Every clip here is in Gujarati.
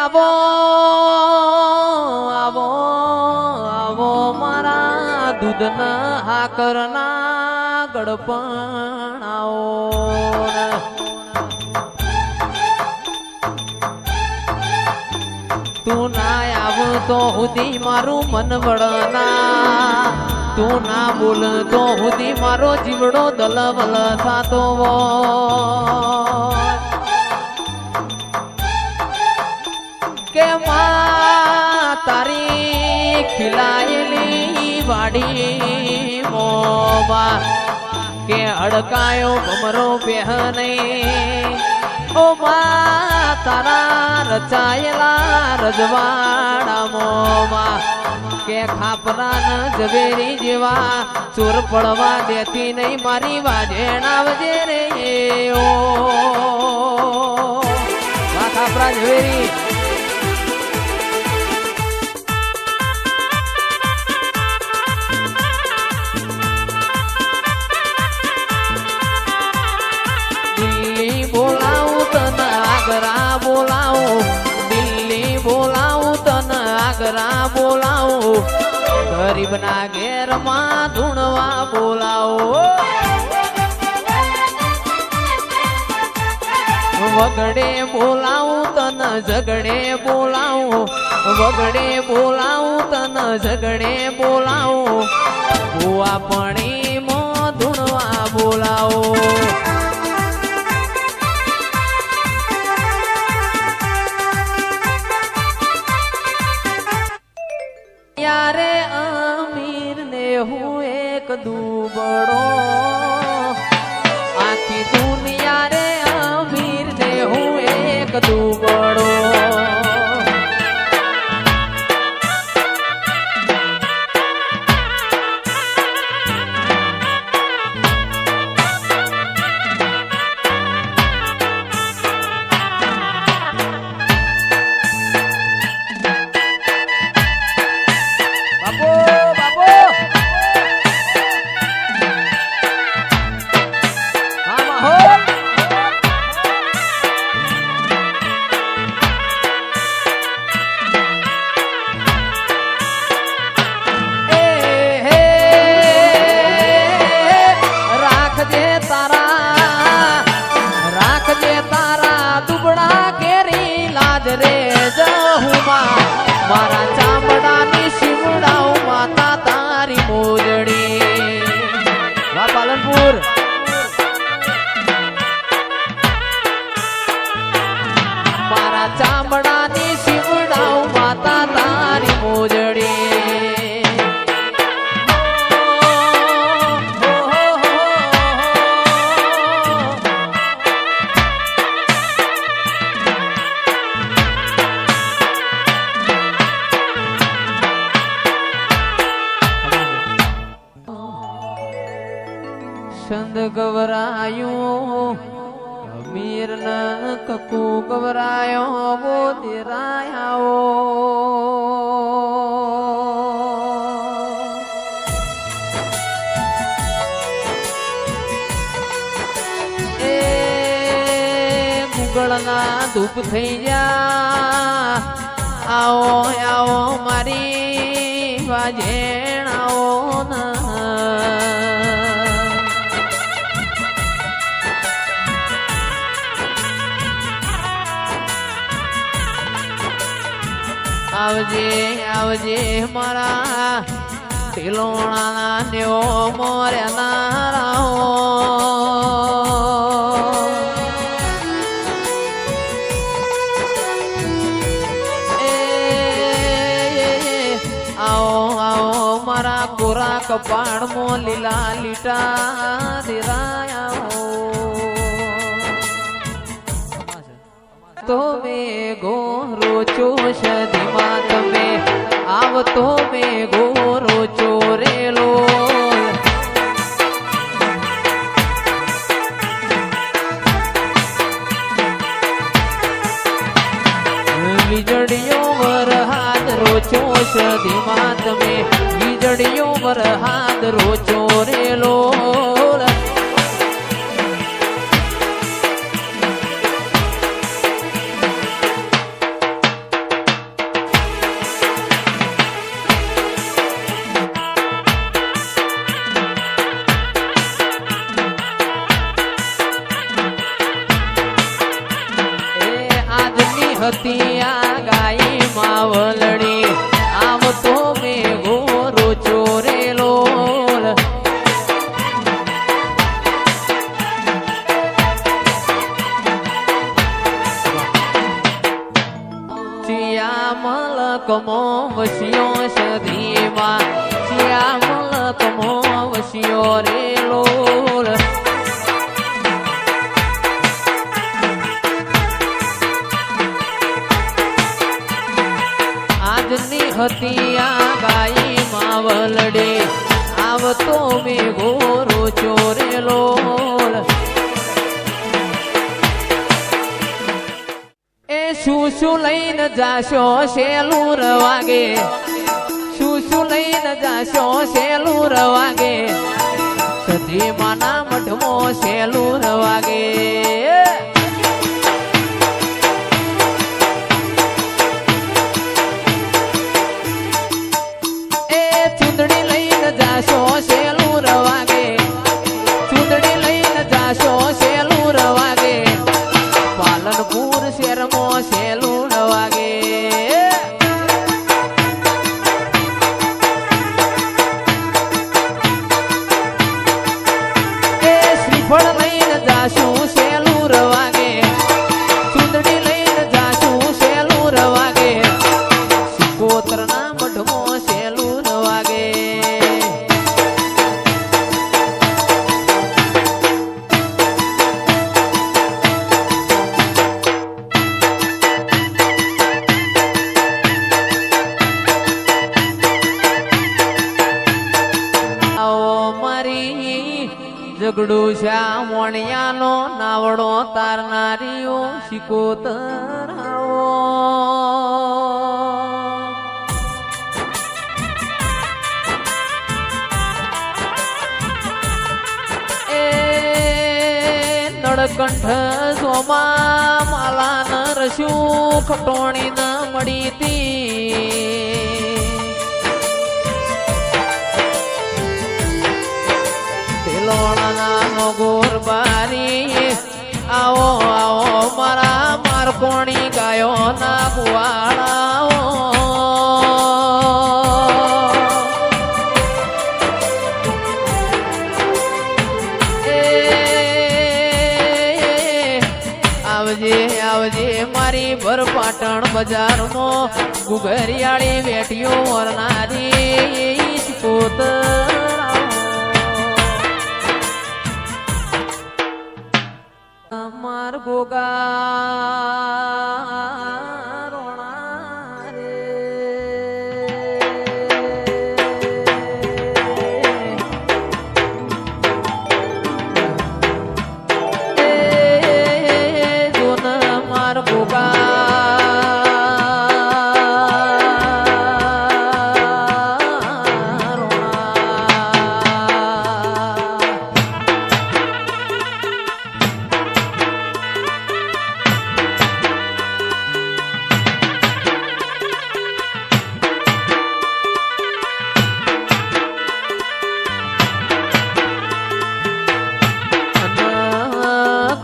આવો આવો આવો મારા દૂધના હાકરના ગડપણ આવો તું ના આવ તો હુદી મારું મન વળના તું ના બોલ તો હુદી મારો જીવડો દલવલ થાતો કે માં તારી ખીલાયેલી વાડી મોબા કે અડકાયો ભમરો પહેને ઓ માં તારા રચાયેલા રજવાડા મોમાં કે ખાપરાન ઝવેરી જેવા ચોર પડવા દેતી નહીં મારી વાજેણાવજે રે ઓ ખાપરા ઝવેરી બોલાવો ગરીબ ના ઘેર માં ધૂણવા બોલાવો વગડે બોલાવું તન ઝગડે બોલાવો વગડે બોલાવું તન ઝગડે બોલાવો ભૂવા પણી માં ધૂણવા બોલાવો યારે અમીર ને હું એક દુબળો આખી દુનિયા રે અમીર ને હું એક દુબળો મારા ચામડાની શિવડાઓ માતા તારી મોજડી વા પાલનપુર મારા ચામડાની શિવડાઓ માતા તારી મોજડી છંદ ગવરાયું અમીર ન કકુ ગવરાયો બોધરાયો એ મુગળના ધૂપ થઈ જા આવો આવો મારી વાજેણાઓ ના આવજે આવજે મારા તિલોણા નેવો મોર્યા નારાઓ આવો આવો મારા કોરા કપાળમાં લીલા લીટા દેરાયા તો મે ગોરો ચોષધીમાં તમે આવતો મે ગોરો ચોરેલો વીજળીઓ વરહાદ રોચો સધીમાં તમે વીજળીઓ વરહાદ રોચો રેલો હતી આ ગાય માવલડી આવતો મેઘો રોચો રેલો મલકમો વસ્યો સદીમાં શ્યા મલકમો વસ્યો રેલો આજની હતી આ ગાય માવલડે આવતો મેઘો રોચો રેલો શું લઈને જાશો શેલું રવાગે શું લઈને જાશો શેલું રવાગે સધી માના મઢમો શેલું રવાગે એ ચૂંદડી લઈને જાશો શેલું રવાગે ચૂંદડી લઈને જાશો શેલું રવાગે પાલનપુર શહેરમાં શેલું વાગે એ શ્રીફળ લઈને જાશું શેલું રવાગે ચૂંદડી લઈને જાશું શેલું રવાગે સિકોતરના મઢમાં શેલું રવાગે ઝઘડું શ્યા મોણિયાનો નાવડો તારનારીઓ શિકોતર એ નળકંઠ સોમા માલા ન રસ્યું ખટોણી ન મળી તી લોણાનો ગોરબારી આવો આવો મારા મારકોણી ગાયો ના ગુવાળાઓ આવજે આવજે મારી ભરપાટણ બજારમાં ગુગરિયાળી વેટીઓ વરનારી કોતર માર ગોગા રોણા રે જોન માર ગોગા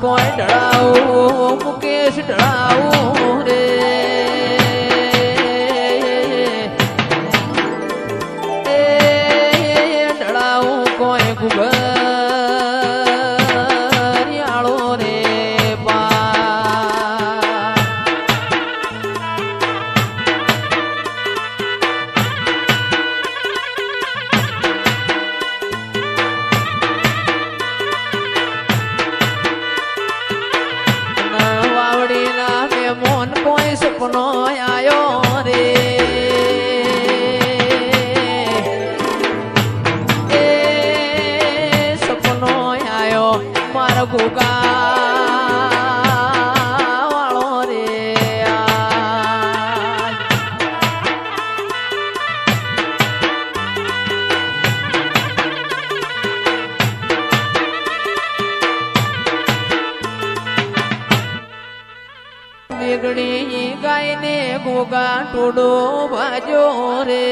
કોઈ ઢળાવું મુકેશ ઢળાવું રે ઢળાવું કોઈ ગુગરિયાળો રે મોન કોઈ સપનો આયો રે એ સપનો આયો મારા ગોગા વાળો રે મેઘડી ગાયને ગોગા ટોડો ભાજો રે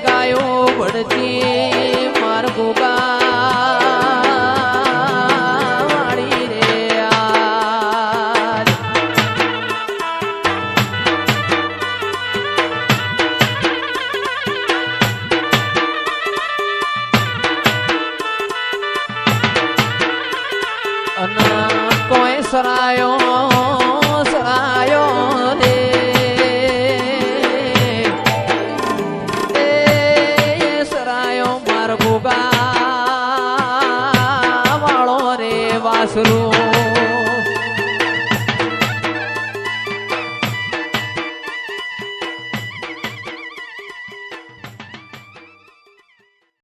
ગાયો ભડતી માર ગોગા સરાયો રે સરાયો માર ગોગા વાળો રે વાસરું